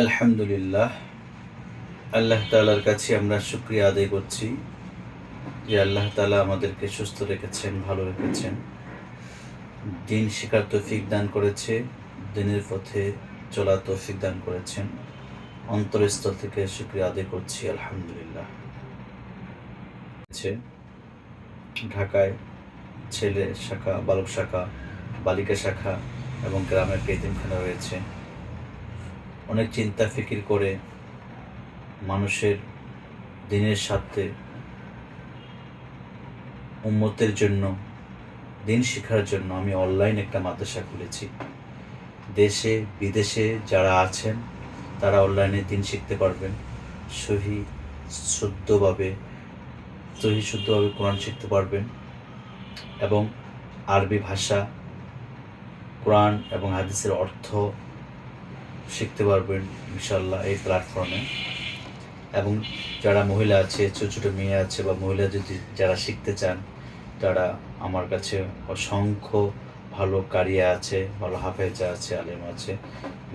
আলহামদুলিল্লাহ, আল্লাহ তাআলার কাছে আমরা শুকরিয়া আদায় করছি যে আল্লাহ তাআলা আমাদেরকে সুস্থ রেখেছেন, ভালো রেখেছেন। দিন শিখার তৌফিক দান করেছে, দিনের পথে চলার তৌফিক দান করেছেন। অন্তরস্থল থেকে শুকরিয়া আদায় করছি আলহামদুলিল্লাহ। ঢাকায় ছেলে শাখা, বালক শাখা, বালিকা শাখা এবং গ্রামে একটা এতিমখানা রয়েছে। অনেক চিন্তা ফিকির করে মানুষের দিনের স্বার্থে উম্মতের জন্য, দিন শিখার জন্য আমি অনলাইন একটা মাদ্রাসা খুলেছি। দেশে বিদেশে যারা আছেন তারা অনলাইনে দিন শিখতে পারবেন। সহি শুদ্ধভাবে কোরআন শিখতে পারবেন এবং আরবি ভাষা, কোরআন এবং হাদিসের অর্থ শিখতে পারবেন ইনশাআল্লাহ এই প্ল্যাটফর্মে। এবং যারা মহিলা আছে, ছোটো ছোটো মেয়ে আছে বা মহিলা যদি যারা শিখতে চান, তারা আমার কাছে অসংখ্য ভালো কারিয়া আছে, ভালো হাফেজা আছে, আলেম আছে।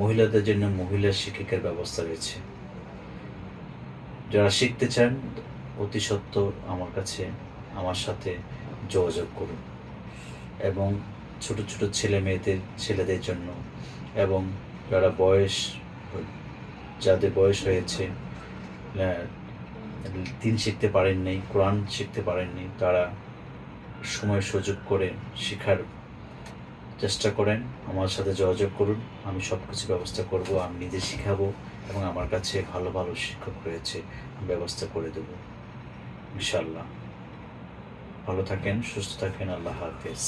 মহিলাদের জন্য মহিলা শিক্ষিকার ব্যবস্থা রয়েছে। যারা শিখতে চান অতি সত্বর আমার সাথে যোগাযোগ করুন। এবং ছোট ছোট ছেলেদের জন্য এবং যাদের বয়স হয়েছে, দিন শিখতে পারেননি, কোরআন শিখতে পারেননি, তারা সময় সুযোগ করে শেখার চেষ্টা করেন। আমার সাথে যোগাযোগ করুন, আমি সব কিছু ব্যবস্থা করব। আমি নিজে শিখাবো এবং আমার কাছে ভালো ভালো শিক্ষক রয়েছে, ব্যবস্থা করে দেব ইনশাআল্লাহ। ভালো থাকেন, সুস্থ থাকেন। আল্লাহ হাফেজ।